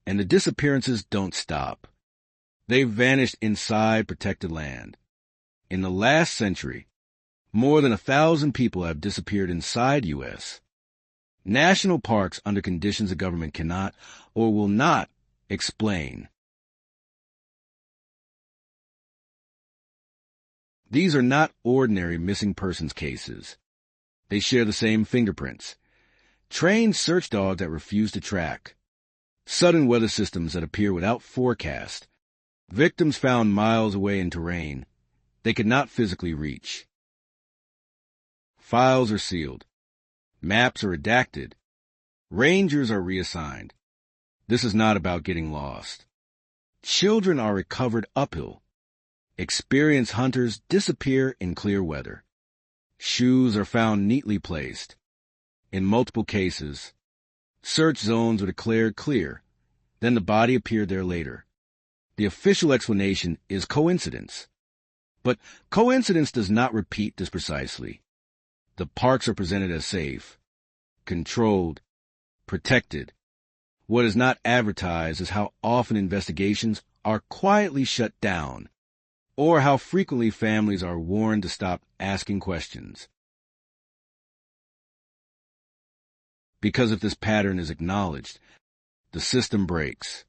And the disappearances don't stop. They've vanished inside protected land. In the last century, more than 1,000 people have disappeared inside U.S. national parks under conditions the government cannot or will not explain. These are not ordinary missing persons cases. They share the same fingerprints. Trained search dogs that refuse to track. Sudden weather systems that appear without forecast. Victims found miles away in terrain they could not physically reach. Files are sealed. Maps are redacted. Rangers are reassigned. This is not about getting lost. Children are recovered uphill. Experienced hunters disappear in clear weather. Shoes are found neatly placed. In multiple cases, search zones were declared clear. Then the body appeared there later. The official explanation is coincidence. But coincidence does not repeat this precisely. The parks are presented as safe, controlled, protected. What is not advertised is how often investigations are quietly shut down, or how frequently families are warned to stop asking questions. Because if this pattern is acknowledged, the system breaks.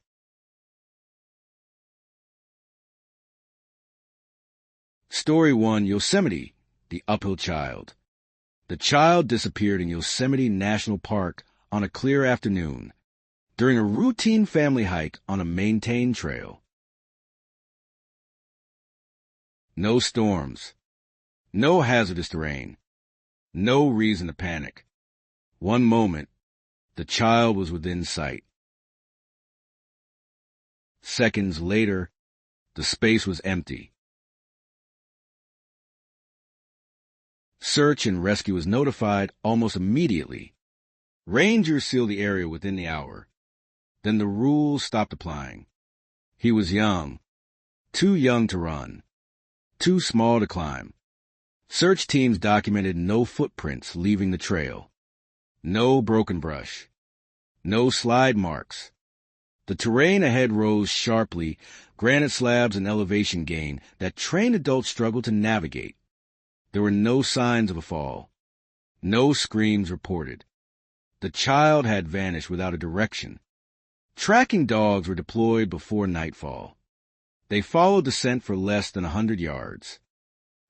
Story 1, Yosemite, the uphill child. The child disappeared in Yosemite National Park on a clear afternoon during a routine family hike on a maintained trail. No storms, no hazardous terrain, no reason to panic. One moment, the child was within sight. Seconds later, the space was empty. Search and rescue was notified almost immediately. Rangers sealed the area within the hour. Then the rules stopped applying. He was young, too young to run, too small to climb. Search teams documented no footprints leaving the trail, no broken brush, no slide marks. The terrain ahead rose sharply, granite slabs and elevation gain that trained adults struggled to navigate. There were no signs of a fall, no screams reported. The child had vanished without a direction. Tracking dogs were deployed before nightfall. They followed the scent for less than 100 yards.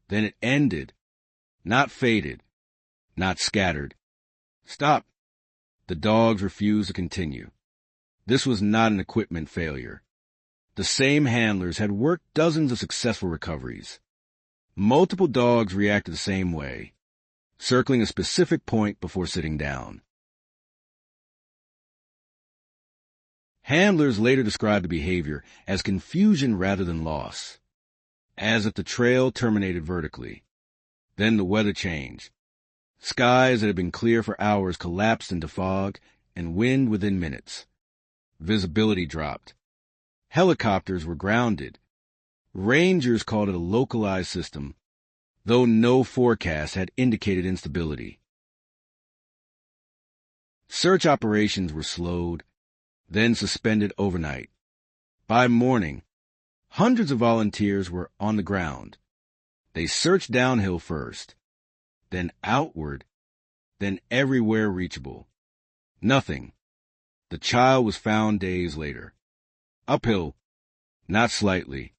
Then it ended, not faded, not scattered. Stop. The dogs refused to continue. This was not an equipment failure. The same handlers had worked dozens of successful recoveries. Multiple dogs reacted the same way, circling a specific point before sitting down. Handlers later described the behavior as confusion rather than loss, as if the trail terminated vertically. Then the weather changed. Skies that had been clear for hours collapsed into fog and wind within minutes. Visibility dropped. Helicopters were grounded. Rangers called it a localized system, though no forecast had indicated instability. Search operations were slowed, then suspended overnight. By morning, hundreds of volunteers were on the ground. They searched downhill first, then outward, then everywhere reachable. Nothing. The child was found days later. Uphill, not slightly,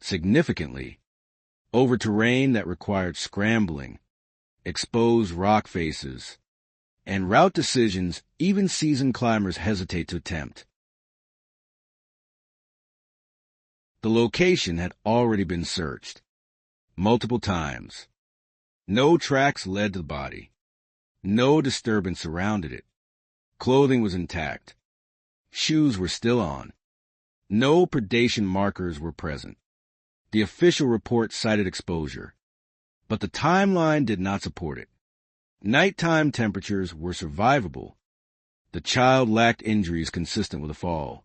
significantly, over terrain that required scrambling, exposed rock faces, and route decisions even seasoned climbers hesitate to attempt. The location had already been searched, multiple times. No tracks led to the body. No disturbance surrounded it. Clothing was intact. Shoes were still on. No predation markers were present. The official report cited exposure, but the timeline did not support it. Nighttime temperatures were survivable. The child lacked injuries consistent with a fall,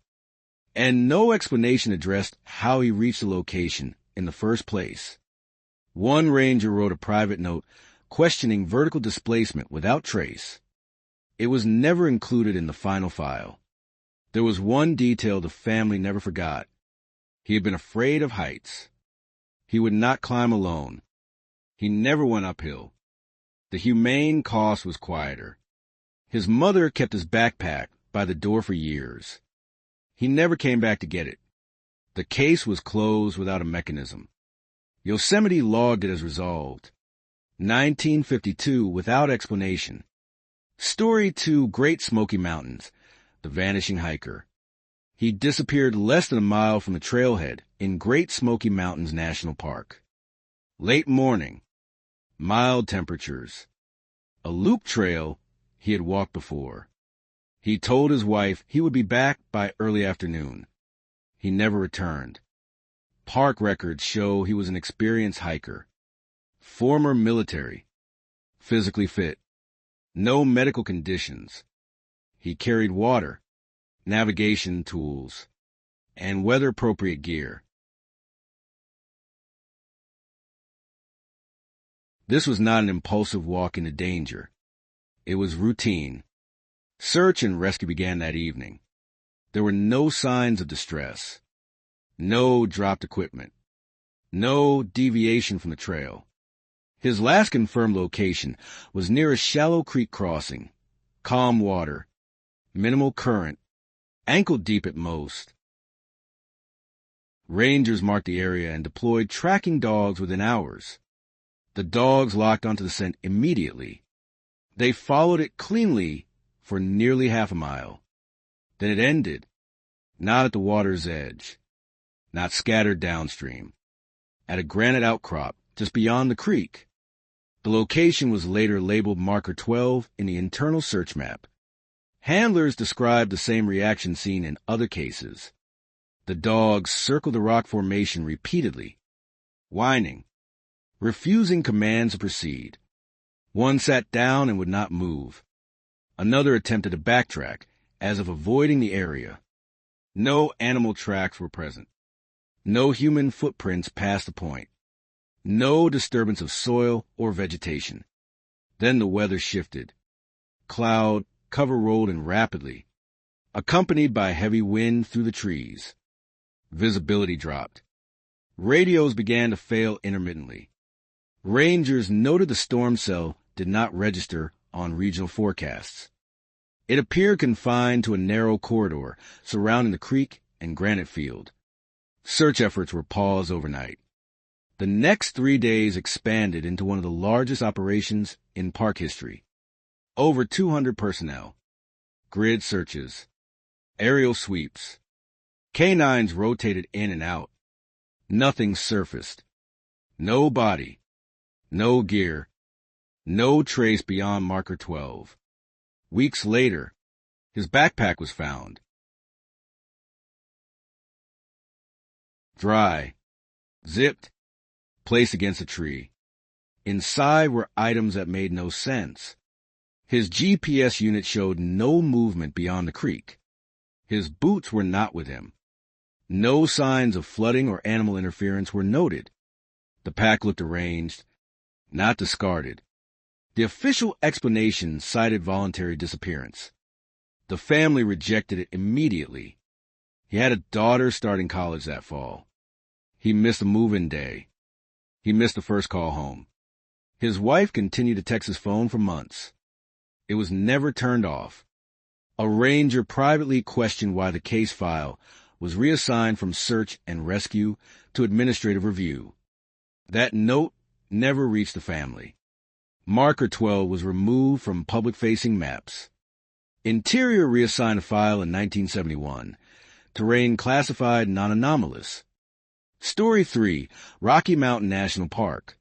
and no explanation addressed how he reached the location in the first place. One ranger wrote a private note questioning vertical displacement without trace. It was never included in the final file. There was one detail the family never forgot. He had been afraid of heights. He would not climb alone. He never went uphill. The humane cost was quieter. His mother kept his backpack by the door for years. He never came back to get it. The case was closed without a mechanism. Yosemite logged it as resolved. 1952 without explanation. Story 2, Great Smoky Mountains, the vanishing hiker. He disappeared less than a mile from the trailhead in Great Smoky Mountains National Park. Late morning. Mild temperatures. A loop trail he had walked before. He told his wife he would be back by early afternoon. He never returned. Park records show he was an experienced hiker. Former military. Physically fit. No medical conditions. He carried water, navigation tools, and weather-appropriate gear. This was not an impulsive walk into danger. It was routine. Search and rescue began that evening. There were no signs of distress. No dropped equipment. No deviation from the trail. His last confirmed location was near a shallow creek crossing. Calm water. Minimal current. Ankle deep at most. Rangers marked the area and deployed tracking dogs within hours. The dogs locked onto the scent immediately. They followed it cleanly for nearly half a mile. Then it ended, not at the water's edge, not scattered downstream, at a granite outcrop just beyond the creek. The location was later labeled Marker 12 in the internal search map. Handlers described the same reaction seen in other cases. The dogs circled the rock formation repeatedly, whining, refusing commands to proceed. One sat down and would not move. Another attempted to backtrack, as if avoiding the area. No animal tracks were present. No human footprints past the point. No disturbance of soil or vegetation. Then the weather shifted. Cloud cover rolled in rapidly, accompanied by heavy wind through the trees. Visibility dropped. Radios began to fail intermittently. Rangers noted the storm cell did not register on regional forecasts. It appeared confined to a narrow corridor surrounding the creek and granite field. Search efforts were paused overnight. The next 3 days expanded into one of the largest operations in park history. Over 200 personnel. Grid searches. Aerial sweeps. Canines rotated in and out. Nothing surfaced. No body. No gear. No trace beyond Marker 12. Weeks later, his backpack was found. Dry. Zipped. Placed against a tree. Inside were items that made no sense. His GPS unit showed no movement beyond the creek. His boots were not with him. No signs of flooding or animal interference were noted. The pack looked arranged, not discarded. The official explanation cited voluntary disappearance. The family rejected it immediately. He had a daughter starting college that fall. He missed a move-in day. He missed the first call home. His wife continued to text his phone for months. It was never turned off. A ranger privately questioned why the case file was reassigned from search and rescue to administrative review. That note never reached the family. Marker 12 was removed from public-facing maps. Interior reassigned a file in 1971. Terrain classified non-anomalous. Story 3, Rocky Mountain National Park,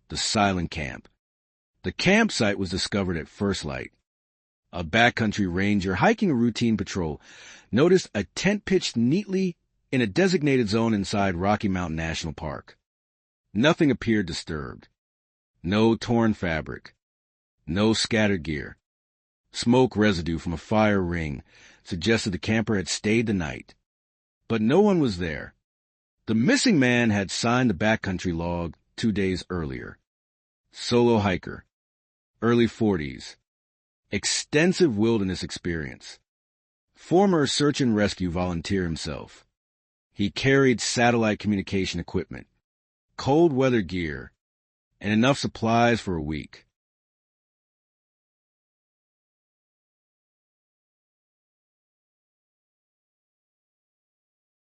the Silent Camp. The campsite was discovered at first light. A backcountry ranger hiking a routine patrol noticed a tent pitched neatly in a designated zone inside Rocky Mountain National Park. Nothing appeared disturbed. No torn fabric. No scattered gear. Smoke residue from a fire ring suggested the camper had stayed the night. But no one was there. The missing man had signed the backcountry log 2 days earlier. Solo hiker. Early 40s. Extensive wilderness experience. former search and rescue volunteer himself. He carried satellite communication equipment, cold weather gear, and enough supplies for a week.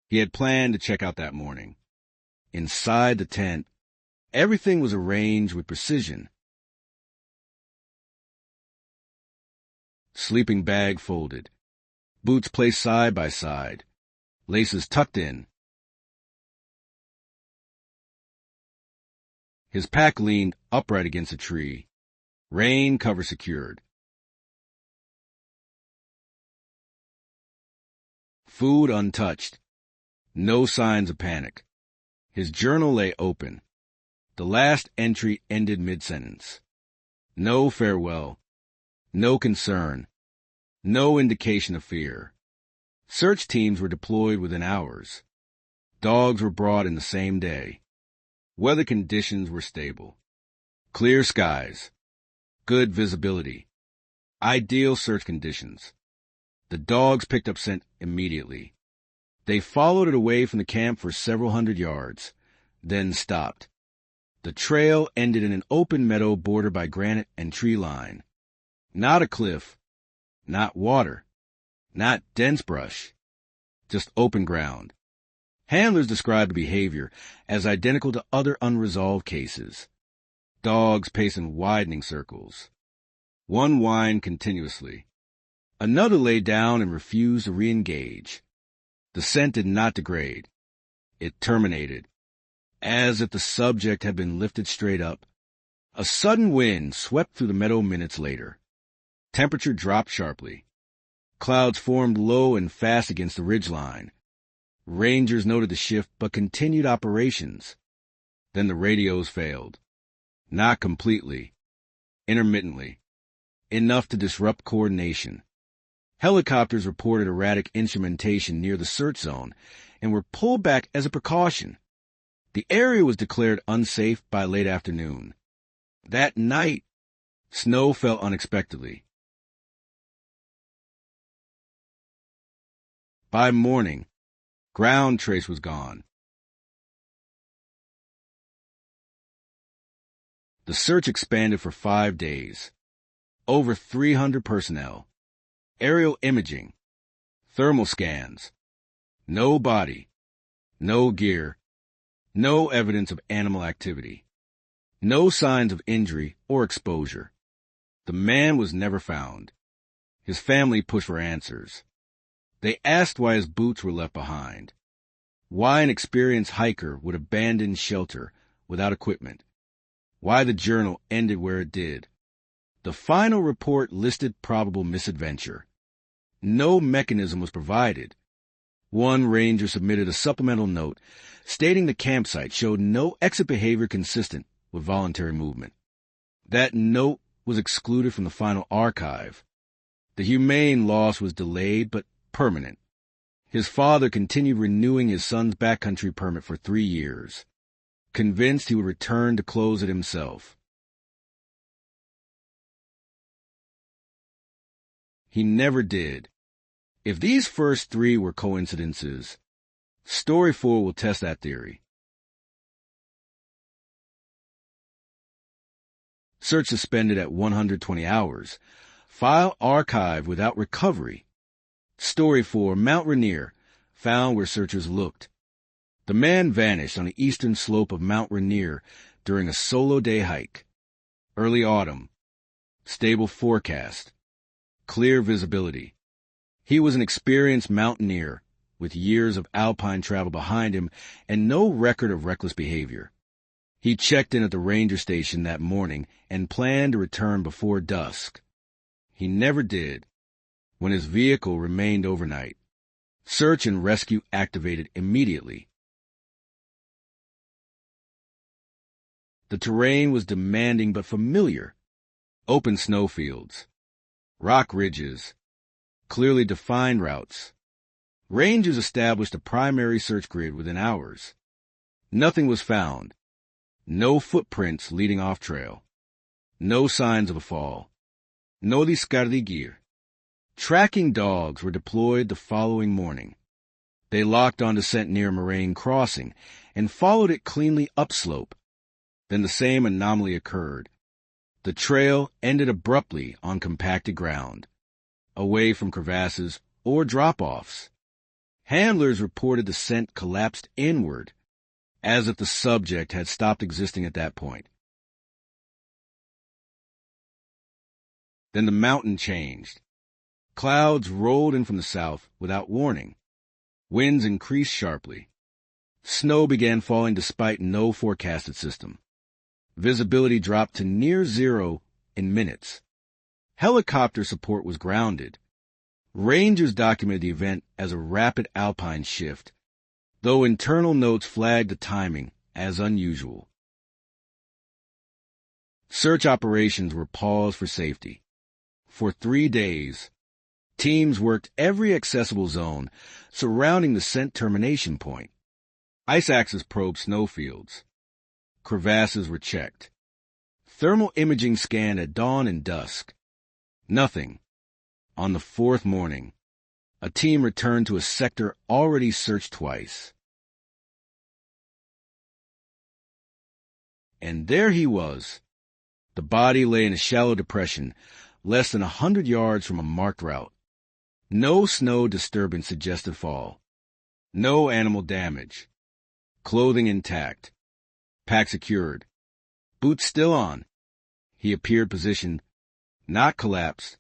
He had planned to check out that morning. Inside the tent, everything was arranged with precision. Sleeping bag folded, boots placed side by side, laces tucked in. His pack leaned upright against a tree, rain cover secured. Food untouched, no signs of panic. His journal lay open. The last entry ended mid-sentence. No farewell, no concern, no indication of fear. Search teams were deployed within hours. Dogs were brought in the same day. Weather conditions were stable. Clear skies. Good visibility. Ideal search conditions. The dogs picked up scent immediately. They followed it away from the camp for several hundred yards, then stopped. The trail ended in an open meadow bordered by granite and tree line. Not a cliff, not water, not dense brush, just open ground. Handlers described the behavior as identical to other unresolved cases. Dogs pace in widening circles. One whined continuously. Another lay down and refused to re-engage. The scent did not degrade. It terminated, as if the subject had been lifted straight up. A sudden wind swept through the meadow minutes later. Temperature dropped sharply. Clouds formed low and fast against the ridgeline. Rangers noted the shift but continued operations. Then the radios failed. Not completely. Intermittently. Enough to disrupt coordination. Helicopters reported erratic instrumentation near the search zone and were pulled back as a precaution. The area was declared unsafe by late afternoon. That night, snow fell unexpectedly. By morning, ground trace was gone. The search expanded for 5 days. Over 300 personnel. Aerial imaging. Thermal scans. No body. No gear. No evidence of animal activity. No signs of injury or exposure. The man was never found. His family pushed for answers. They asked why his boots were left behind. Why an experienced hiker would abandon shelter without equipment. Why the journal ended where it did. The final report listed probable misadventure. No mechanism was provided. One ranger submitted a supplemental note stating the campsite showed no exit behavior consistent with voluntary movement. That note was excluded from the final archive. The humane loss was delayed but permanent. His father continued renewing his son's backcountry permit for 3 years, convinced he would return to close it himself. He never did. If these first 3 were coincidences, Story 4 will test that theory. Search suspended at 120 hours. File archived without recovery. Story 4, Mount Rainier, found where searchers looked. The man vanished on the eastern slope of Mount Rainier during a solo day hike. Early autumn. Stable forecast. Clear visibility. He was an experienced mountaineer with years of alpine travel behind him and no record of reckless behavior. He checked in at the ranger station that morning and planned to return before dusk. He never did. When his vehicle remained overnight, search and rescue activated immediately. The terrain was demanding but familiar. Open snowfields, rock ridges, clearly defined routes. Rangers established a primary search grid within hours. Nothing was found. No footprints leading off trail. No signs of a fall. No descardigir. Tracking dogs were deployed the following morning. They locked onto scent near Moraine Crossing and followed it cleanly upslope. Then the same anomaly occurred. The trail ended abruptly on compacted ground, away from crevasses or drop-offs. Handlers reported the scent collapsed inward, as if the subject had stopped existing at that point. Then the mountain changed. Clouds rolled in from the south without warning. Winds increased sharply. Snow began falling despite no forecasted system. Visibility dropped to near zero in minutes. Helicopter support was grounded. Rangers documented the event as a rapid alpine shift, though internal notes flagged the timing as unusual. Search operations were paused for safety. For 3 days, teams worked every accessible zone surrounding the scent termination point. Ice axes probed snowfields. Crevasses were checked. Thermal imaging scanned at dawn and dusk. Nothing. On the 4th morning, a team returned to a sector already searched twice. And there he was. The body lay in a shallow depression, less than 100 yards from a marked route. No snow disturbance suggested fall. No animal damage. Clothing intact. Pack secured. Boots still on. He appeared positioned, not collapsed.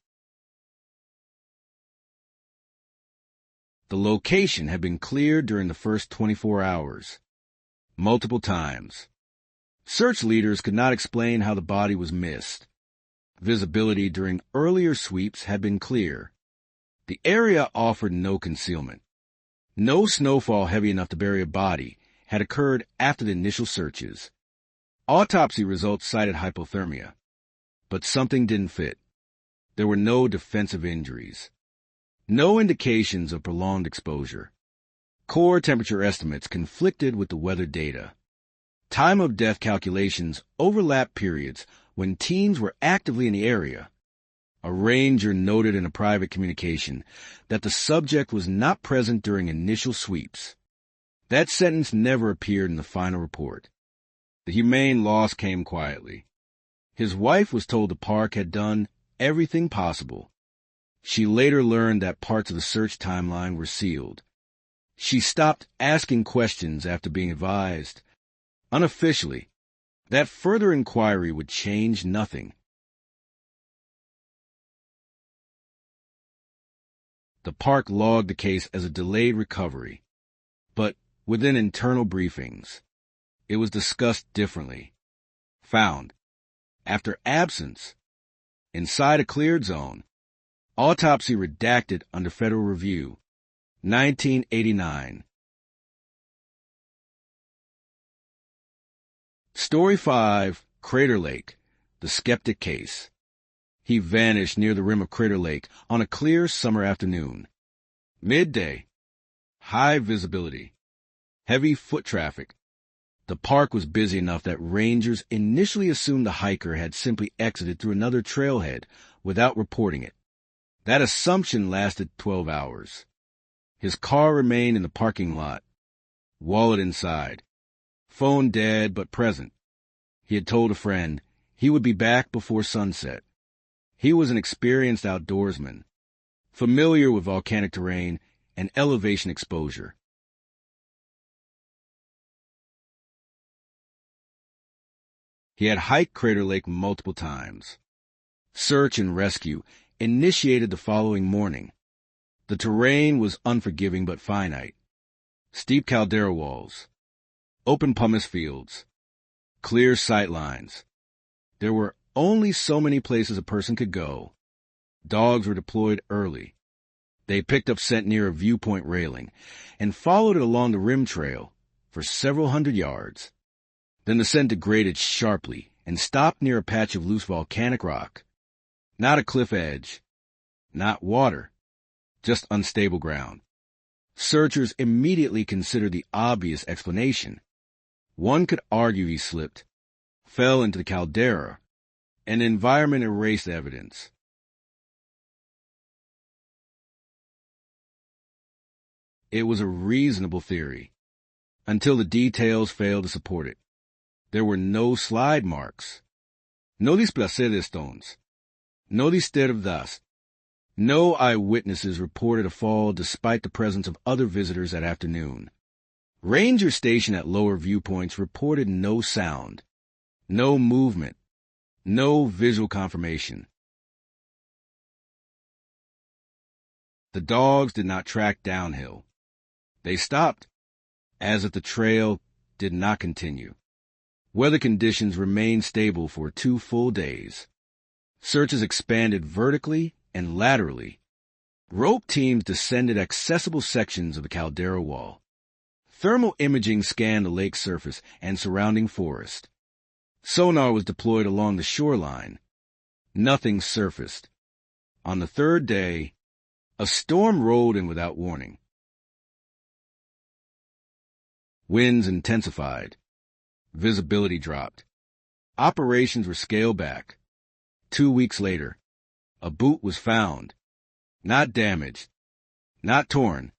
The location had been cleared during the first 24 hours. Multiple times. Search leaders could not explain how the body was missed. Visibility during earlier sweeps had been clear. The area offered no concealment. No snowfall heavy enough to bury a body had occurred after the initial searches. Autopsy results cited hypothermia. But something didn't fit. There were no defensive injuries. No indications of prolonged exposure. Core temperature estimates conflicted with the weather data. Time of death calculations overlapped periods when teams were actively in the area. A ranger noted in a private communication that the subject was not present during initial sweeps. That sentence never appeared in the final report. The humane loss came quietly. His wife was told the park had done everything possible. She later learned that parts of the search timeline were sealed. She stopped asking questions after being advised, unofficially, that further inquiry would change nothing. The park logged the case as a delayed recovery, but within internal briefings, it was discussed differently. Found, after absence, inside a cleared zone, autopsy redacted under federal review, 1989. Story 5, Crater Lake, The Skeptic Case. He vanished near the rim of Crater Lake on a clear summer afternoon. Midday. High visibility. Heavy foot traffic. The park was busy enough that rangers initially assumed the hiker had simply exited through another trailhead without reporting it. That assumption lasted 12 hours. His car remained in the parking lot. Wallet inside. Phone dead but present. He had told a friend he would be back before sunset. He was an experienced outdoorsman, familiar with volcanic terrain and elevation exposure. He had hiked Crater Lake multiple times. Search and rescue initiated the following morning. The terrain was unforgiving but finite. Steep caldera walls, open pumice fields, clear sight lines. There were only so many places a person could go. Dogs were deployed early. They picked up scent near a viewpoint railing and followed it along the rim trail for several hundred yards. Then the scent degraded sharply and stopped near a patch of loose volcanic rock. Not a cliff edge, not water, just unstable ground. Searchers immediately considered the obvious explanation. One could argue he slipped, fell into the caldera, and the environment erased evidence. It was a reasonable theory, until the details failed to support it. There were no slide marks, no displacer de stones, no disturb of dust. No eyewitnesses reported a fall despite the presence of other visitors that afternoon. Rangers stationed at lower viewpoints reported no sound, no movement, no visual confirmation. The dogs did not track downhill. They stopped, as if the trail did not continue. Weather conditions remained stable for 2 full days. Searches expanded vertically and laterally. Rope teams descended accessible sections of the caldera wall. Thermal imaging scanned the lake's surface and surrounding forest. Sonar was deployed along the shoreline. Nothing surfaced. On the 3rd day, a storm rolled in without warning. Winds intensified. Visibility dropped. Operations were scaled back. 2 weeks later, a boot was found, not damaged, not torn,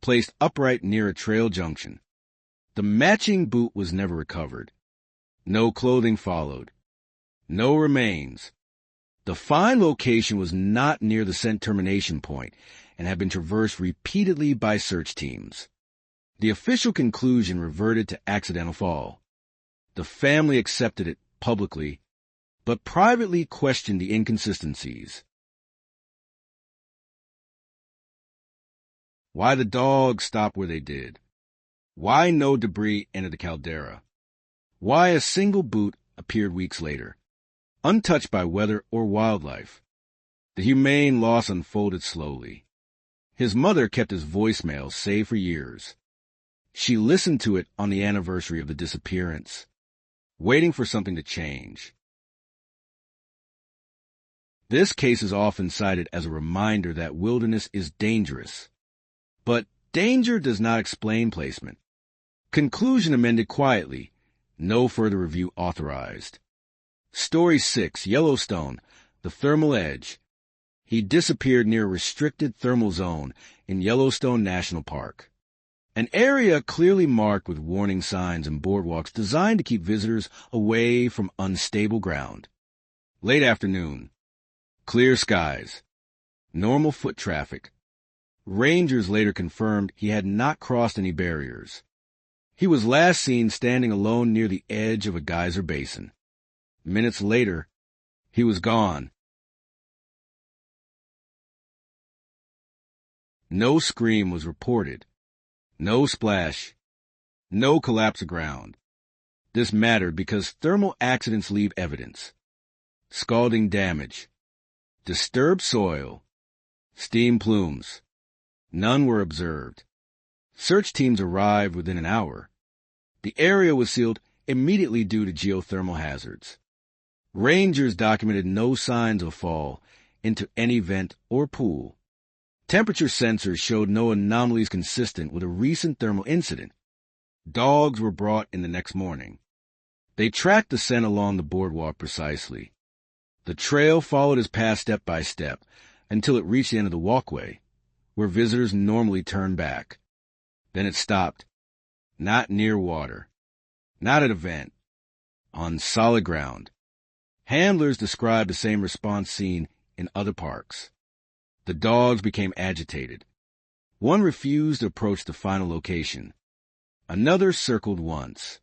placed upright near a trail junction. The matching boot was never recovered. No clothing followed. No remains. The find location was not near the scent termination point and had been traversed repeatedly by search teams. The official conclusion reverted to accidental fall. The family accepted it publicly, but privately questioned the inconsistencies. Why the dogs stopped where they did? Why no debris entered the caldera? Why a single boot appeared weeks later, untouched by weather or wildlife? The humane loss unfolded slowly. His mother kept his voicemail saved for years. She listened to it on the anniversary of the disappearance, waiting for something to change. This case is often cited as a reminder that wilderness is dangerous. But danger does not explain placement. Conclusion amended quietly. No further review authorized. Story 6, Yellowstone, the thermal edge. He disappeared near a restricted thermal zone in Yellowstone National Park, an area clearly marked with warning signs and boardwalks designed to keep visitors away from unstable ground. Late afternoon. Clear skies. Normal foot traffic. Rangers later confirmed he had not crossed any barriers. He was last seen standing alone near the edge of a geyser basin. Minutes later, he was gone. No scream was reported. No splash. No collapse of ground. This mattered because thermal accidents leave evidence. Scalding damage. Disturbed soil. Steam plumes. None were observed. Search teams arrived within an hour. The area was sealed immediately due to geothermal hazards. Rangers documented no signs of fall into any vent or pool. Temperature sensors showed no anomalies consistent with a recent thermal incident. Dogs were brought in the next morning. They tracked the scent along the boardwalk precisely. The trail followed his path step by step until it reached the end of the walkway, where visitors normally turn back. Then it stopped. Not near water. Not at a vent. On solid ground. Handlers described the same response seen in other parks. The dogs became agitated. One refused to approach the final location. Another circled once,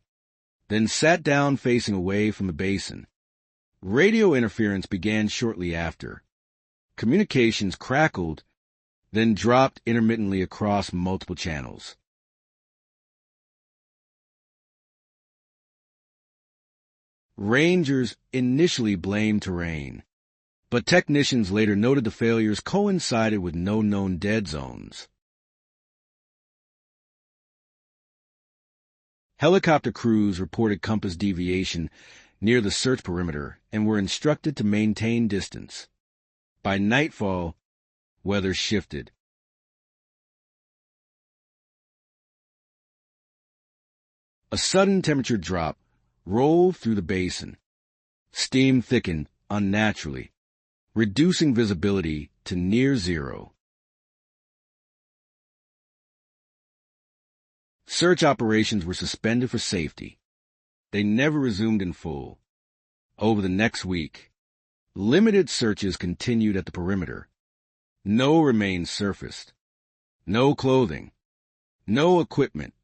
then sat down facing away from the basin. Radio interference began shortly after. Communications crackled, then dropped intermittently across multiple channels. Rangers initially blamed terrain, but technicians later noted the failures coincided with no known dead zones. Helicopter crews reported compass deviation near the search perimeter and were instructed to maintain distance. By nightfall, weather shifted. A sudden temperature drop rolled through the basin. Steam thickened unnaturally, reducing visibility to near zero. Search operations were suspended for safety. They never resumed in full. Over the next week, limited searches continued at the perimeter. No remains surfaced. No clothing. No equipment.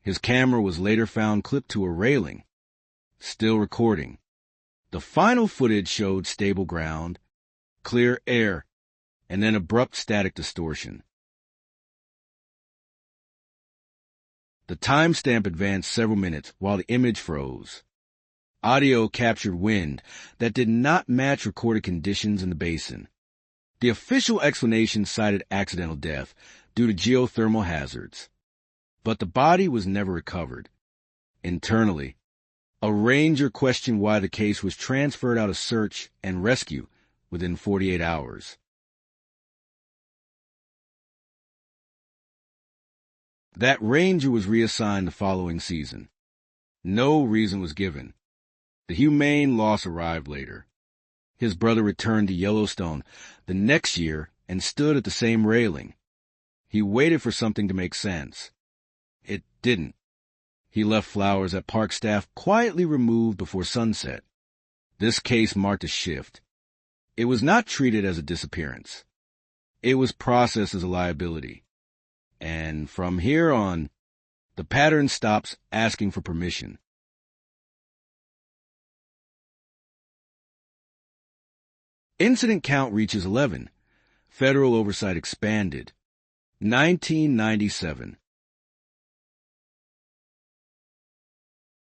His camera was later found clipped to a railing, still recording. The final footage showed stable ground, clear air, and then abrupt static distortion. The timestamp advanced several minutes while the image froze. Audio captured wind that did not match recorded conditions in the basin. The official explanation cited accidental death due to geothermal hazards. But the body was never recovered. Internally, a ranger questioned why the case was transferred out of search and rescue within 48 hours. That ranger was reassigned the following season. No reason was given. The humane loss arrived later. His brother returned to Yellowstone the next year and stood at the same railing. He waited for something to make sense. It didn't. He left flowers that park staff quietly removed before sunset. This case marked a shift. It was not treated as a disappearance. It was processed as a liability. And from here on, the pattern stops asking for permission. Incident count reaches 11. Federal oversight expanded. 1997.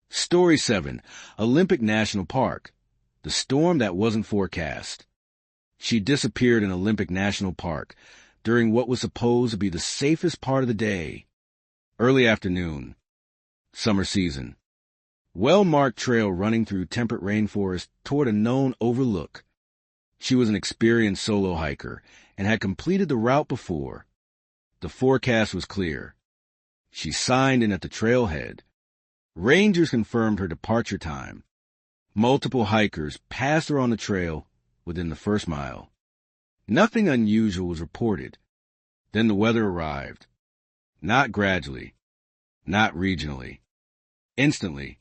Story 7. Olympic National Park. The storm that wasn't forecast. She disappeared in Olympic National Park during what was supposed to be the safest part of the day. Early afternoon. Summer season. Well-marked trail running through temperate rainforest toward a known overlook. She was an experienced solo hiker and had completed the route before. The forecast was clear. She signed in at the trailhead. Rangers confirmed her departure time. Multiple hikers passed her on the trail within the first mile. Nothing unusual was reported. Then the weather arrived. Not gradually. Not regionally. Instantly.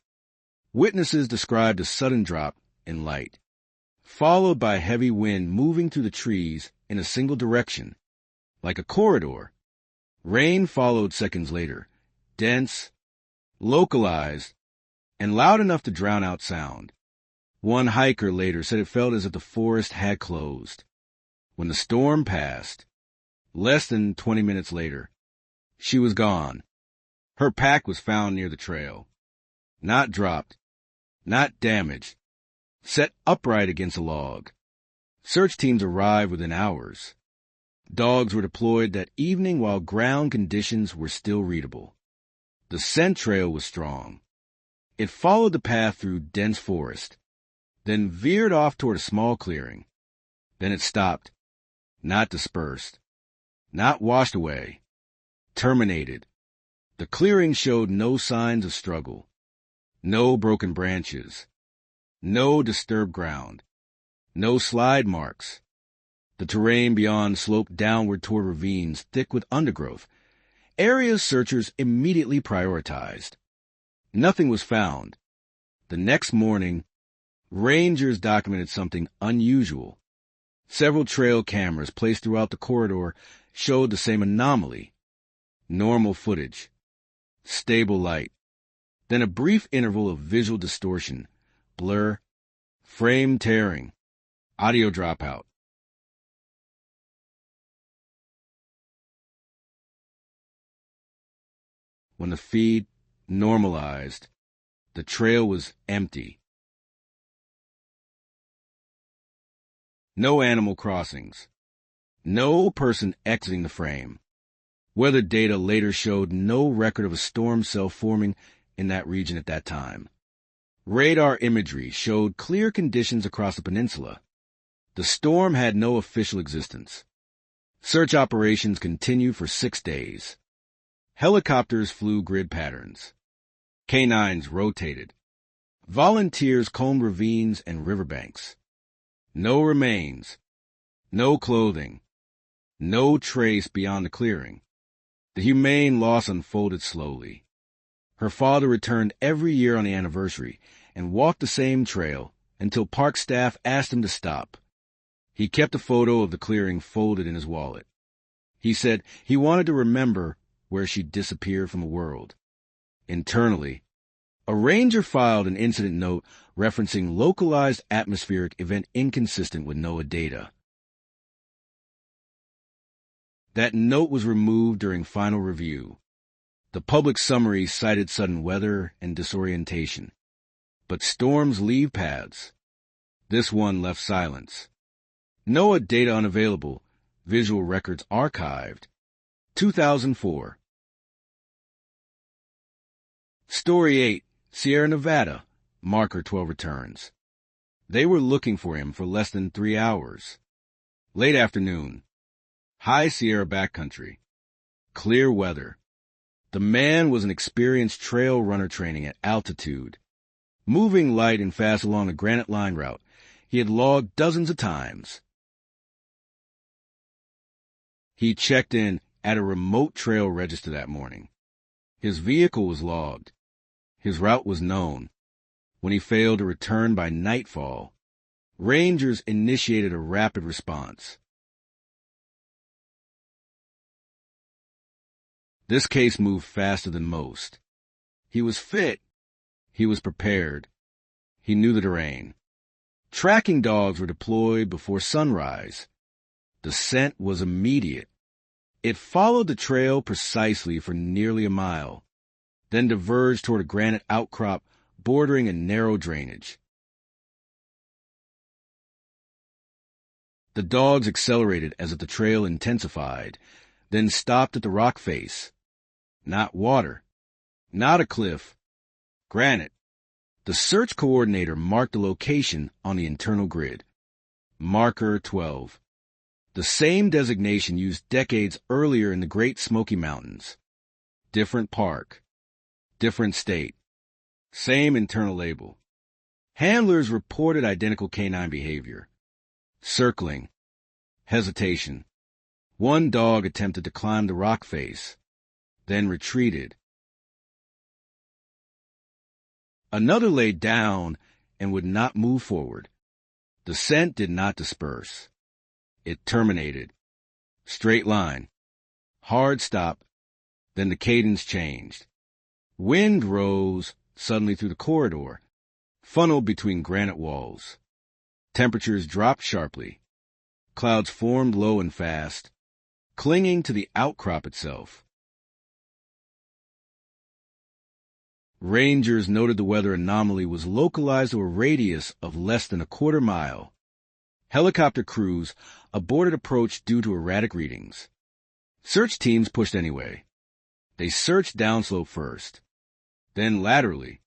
Witnesses described a sudden drop in light, followed by heavy wind moving through the trees in a single direction, like a corridor. Rain followed seconds later, dense, localized, and loud enough to drown out sound. One hiker later said it felt as if the forest had closed. When the storm passed, less than 20 minutes later, she was gone. Her pack was found near the trail. Not dropped, not damaged, set upright against a log. Search teams arrived within hours. Dogs were deployed that evening while ground conditions were still readable. The scent trail was strong. It followed the path through dense forest, then veered off toward a small clearing. Then it stopped, not dispersed, not washed away, terminated. The clearing showed no signs of struggle, no broken branches, no disturbed ground, no slide marks. The terrain beyond sloped downward toward ravines thick with undergrowth, areas searchers immediately prioritized. Nothing was found. The next morning, rangers documented something unusual. Several trail cameras placed throughout the corridor showed the same anomaly. Normal footage, stable light, then a brief interval of visual distortion, blur, frame tearing, audio dropout. When the feed normalized, the trail was empty. No animal crossings. No person exiting the frame. Weather data later showed no record of a storm cell forming in that region at that time. Radar imagery showed clear conditions across the peninsula. The storm had no official existence. Search operations continued for 6 days. Helicopters flew grid patterns. Canines rotated. Volunteers combed ravines and riverbanks. No remains. No clothing. No trace beyond the clearing. The humane loss unfolded slowly. Her father returned every year on the anniversary and walked the same trail until park staff asked him to stop. He kept a photo of the clearing folded in his wallet. He said he wanted to remember where she disappeared from the world. Internally, a ranger filed an incident note referencing localized atmospheric event inconsistent with NOAA data. That note was removed during final review. The public summary cited sudden weather and disorientation. But storms leave paths. This one left silence. NOAA data unavailable, visual records archived. 2004. Story 8, Sierra Nevada, Marker 12 returns. They were looking for him for less than 3 hours. Late afternoon. High Sierra backcountry. Clear weather. The man was an experienced trail runner training at altitude. Moving light and fast along a granite line route he had logged dozens of times. He checked in at a remote trail register that morning. His vehicle was logged. His route was known. When he failed to return by nightfall, rangers initiated a rapid response. This case moved faster than most. He was fit. He was prepared. He knew the terrain. Tracking dogs were deployed before sunrise. The scent was immediate. It followed the trail precisely for nearly a mile, then diverged toward a granite outcrop bordering a narrow drainage. The dogs accelerated as if the trail intensified, then stopped at the rock face. Not water. Not a cliff. Granite. The search coordinator marked the location on the internal grid. Marker 12. The same designation used decades earlier in the Great Smoky Mountains. Different park. Different state. Same internal label. Handlers reported identical canine behavior. Circling. Hesitation. One dog attempted to climb the rock face, then retreated. Another lay down and would not move forward. The scent did not disperse. It terminated. Straight line. Hard stop. Then the cadence changed. Wind rose suddenly through the corridor, funneled between granite walls. Temperatures dropped sharply. Clouds formed low and fast, clinging to the outcrop itself. Rangers noted the weather anomaly was localized to a radius of less than a quarter mile. Helicopter crews aborted approach due to erratic readings. Search teams pushed anyway. They searched downslope first, then laterally,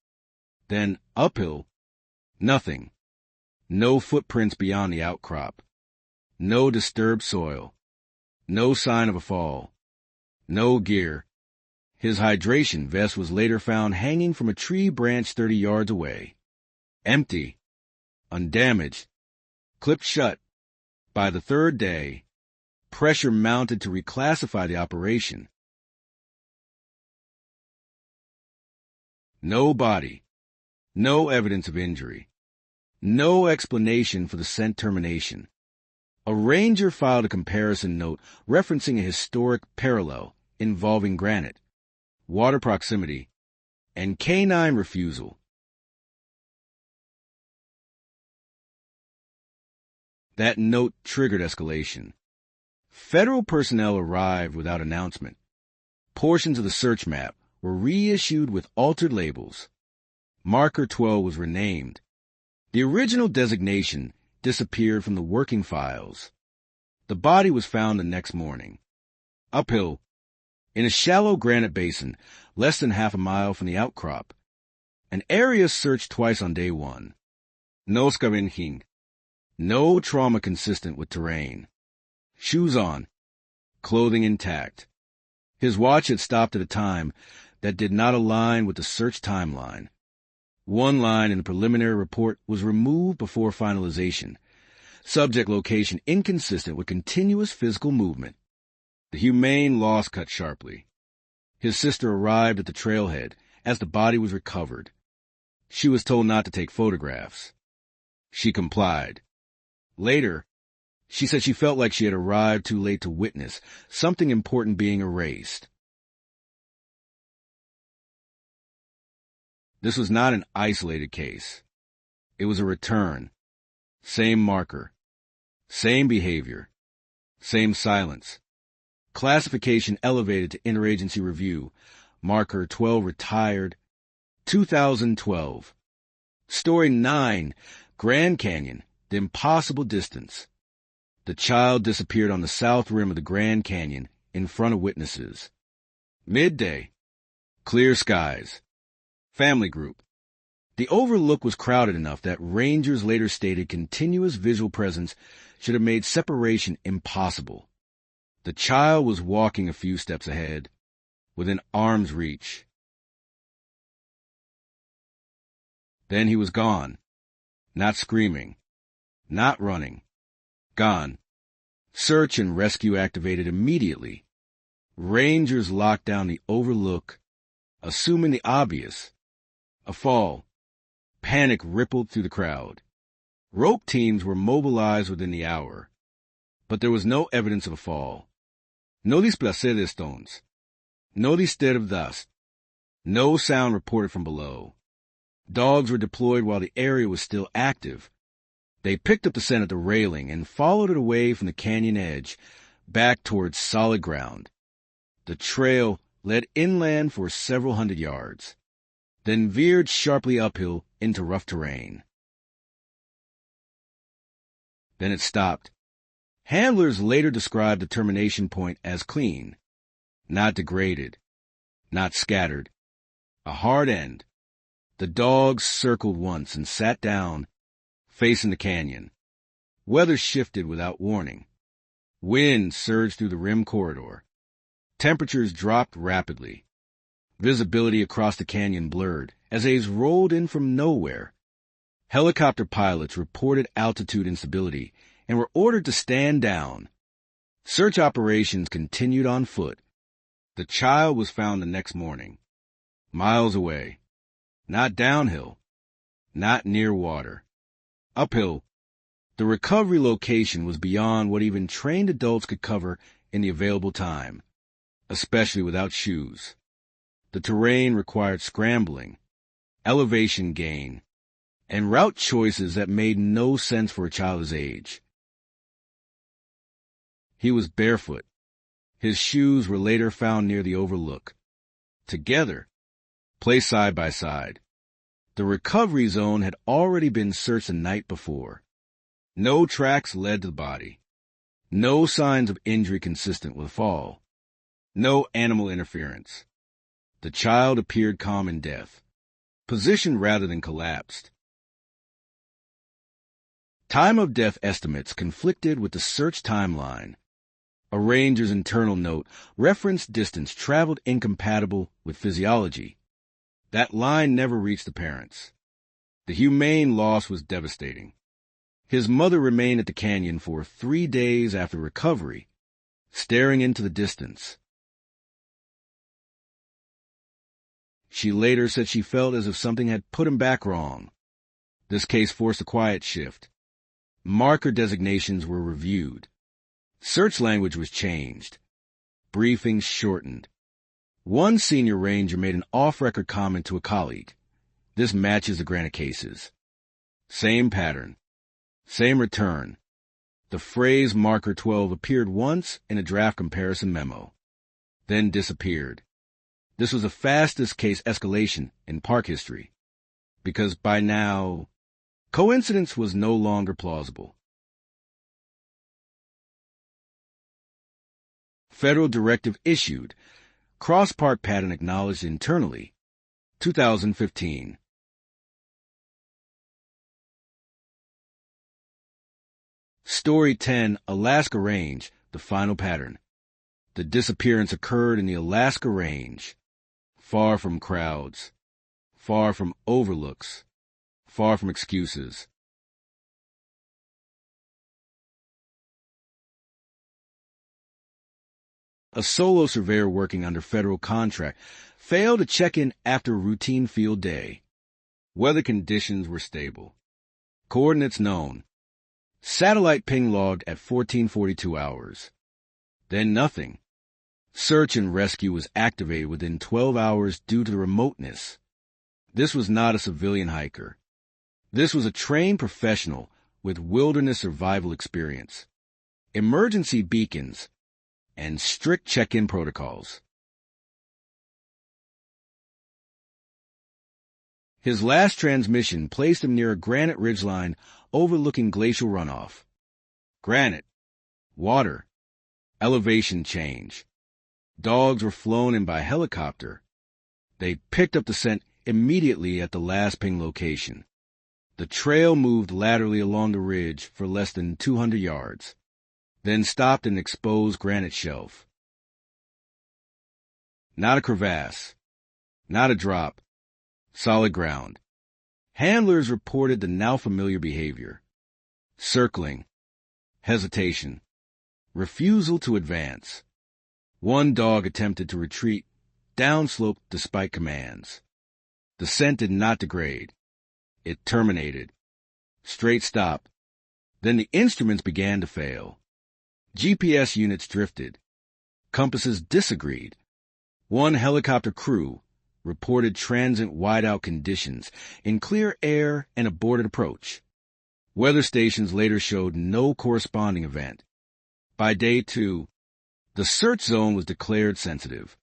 then uphill. Nothing. No footprints beyond the outcrop. No disturbed soil. No sign of a fall. No gear. His hydration vest was later found hanging from a tree branch 30 yards away. Empty. Undamaged. Clipped shut. By the third day, pressure mounted to reclassify the operation. No body. No evidence of injury. No explanation for the scent termination. A ranger filed a comparison note referencing a historic parallel involving granite, water proximity, and canine refusal. That note triggered escalation. Federal personnel arrived without announcement. Portions of the search map were reissued with altered labels. Marker 12 was renamed. The original designation disappeared from the working files. The body was found the next morning. Uphill, in a shallow granite basin, less than half a mile from the outcrop. An area searched twice on day one. No scavenging. No trauma consistent with terrain. Shoes on. Clothing intact. His watch had stopped at a time that did not align with the search timeline. One line in the preliminary report was removed before finalization. Subject location inconsistent with continuous physical movement. The humane loss cut sharply. His sister arrived at the trailhead as the body was recovered. She was told not to take photographs. She complied. Later, she said she felt like she had arrived too late to witness something important being erased. This was not an isolated case. It was a return. Same marker. Same behavior. Same silence. Classification elevated to interagency review. Marker 12 retired. 2012. Story 9. Grand Canyon. The impossible distance. The child disappeared on the south rim of the Grand Canyon in front of witnesses. Midday. Clear skies. Family group. The overlook was crowded enough that rangers later stated continuous visual presence should have made separation impossible. The child was walking a few steps ahead, within arm's reach. Then he was gone. Not screaming. Not running. Gone. Search and rescue activated immediately. Rangers locked down the overlook, assuming the obvious. A fall. Panic rippled through the crowd. Rope teams were mobilized within the hour, but there was no evidence of a fall. No displacer de stones. No disturb of dust. No sound reported from below. Dogs were deployed while the area was still active. They picked up the scent at the railing and followed it away from the canyon edge, back towards solid ground. The trail led inland for several hundred yards, then veered sharply uphill into rough terrain. Then it stopped. Handlers later described the termination point as clean, not degraded, not scattered. A hard end. The dogs circled once and sat down, facing the canyon. Weather shifted without warning. Wind surged through the rim corridor. Temperatures dropped rapidly. Visibility across the canyon blurred as they rolled in from nowhere. Helicopter pilots reported altitude instability and were ordered to stand down. Search operations continued on foot. The child was found the next morning, miles away. Not downhill, not near water. Uphill, the recovery location was beyond what even trained adults could cover in the available time, especially without shoes. The terrain required scrambling, elevation gain, and route choices that made no sense for a child his age. He was barefoot. His shoes were later found near the overlook. Together, placed side by side. The recovery zone had already been searched the night before. No tracks led to the body. No signs of injury consistent with a fall. No animal interference. The child appeared calm in death, positioned rather than collapsed. Time of death estimates conflicted with the search timeline. A ranger's internal note referenced distance traveled incompatible with physiology. That line never reached the parents. The humane loss was devastating. His mother remained at the canyon for 3 days after recovery, staring into the distance. She later said she felt as if something had put him back wrong. This case forced a quiet shift. Marker designations were reviewed. Search language was changed. Briefings shortened. One senior ranger made an off-record comment to a colleague. This matches the Granite cases. Same pattern. Same return. The phrase Marker 12 appeared once in a draft comparison memo, then disappeared. This was the fastest case escalation in park history, because by now, coincidence was no longer plausible. Federal directive issued. Cross-park pattern acknowledged internally. 2015. Story 10, Alaska Range, the final pattern. The disappearance occurred in the Alaska Range, far from crowds, far from overlooks, far from excuses. A solo surveyor working under federal contract failed to check in after a routine field day. Weather conditions were stable. Coordinates known. Satellite ping logged at 1442 hours. Then nothing. Search and rescue was activated within 12 hours due to the remoteness. This was not a civilian hiker. This was a trained professional with wilderness survival experience, emergency beacons, and strict check-in protocols. His last transmission placed him near a granite ridgeline overlooking glacial runoff. Granite, water, elevation change. Dogs were flown in by helicopter. They picked up the scent immediately at the last ping location. The trail moved laterally along the ridge for less than 200 yards, then stopped in an exposed granite shelf. Not a crevasse, not a drop, solid ground. Handlers reported the now familiar behavior: circling, hesitation, refusal to advance. One dog attempted to retreat downslope despite commands. The scent did not degrade. It terminated. Straight stop. Then the instruments began to fail. GPS units drifted. Compasses disagreed. One helicopter crew reported transient whiteout conditions in clear air and aborted approach. Weather stations later showed no corresponding event. By day 2, the search zone was declared sensitive.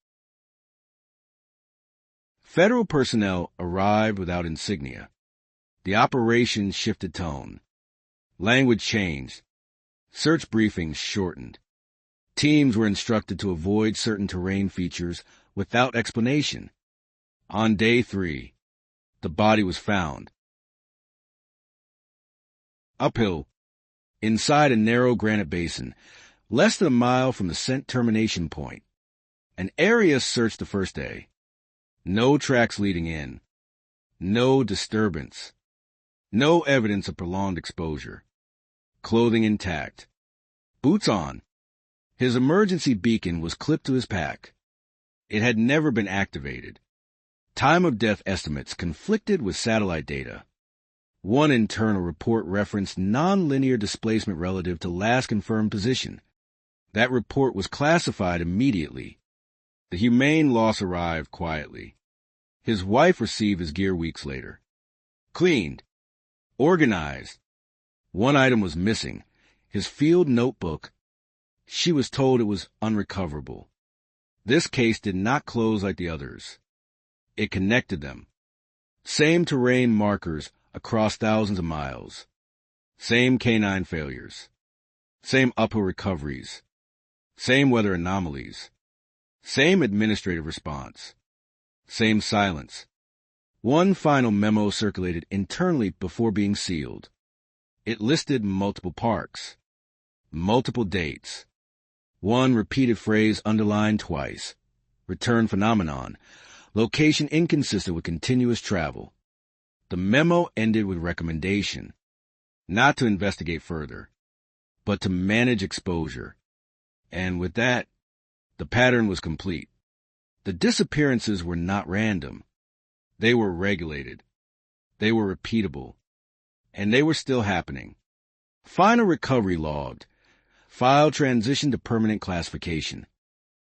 Federal personnel arrived without insignia. The operation shifted tone. Language changed. Search briefings shortened. Teams were instructed to avoid certain terrain features without explanation. On day 3, the body was found. Uphill, inside a narrow granite basin, less than a mile from the scent termination point. An area searched the first day. No tracks leading in. No disturbance. No evidence of prolonged exposure. Clothing intact. Boots on. His emergency beacon was clipped to his pack. It had never been activated. Time of death estimates conflicted with satellite data. One internal report referenced nonlinear displacement relative to last confirmed position. That report was classified immediately. The humane loss arrived quietly. His wife received his gear weeks later. Cleaned. Organized. One item was missing, his field notebook. She was told it was unrecoverable. This case did not close like the others. It connected them. Same terrain markers across thousands of miles. Same canine failures. Same uphill recoveries. Same weather anomalies. Same administrative response. Same silence. One final memo circulated internally before being sealed. It listed multiple parks, multiple dates. One repeated phrase underlined twice: return phenomenon, location inconsistent with continuous travel. The memo ended with recommendation, not to investigate further, but to manage exposure. And with that, the pattern was complete. The disappearances were not random. They were regulated. They were repeatable. And they were still happening. Final recovery logged. File transitioned to permanent classification.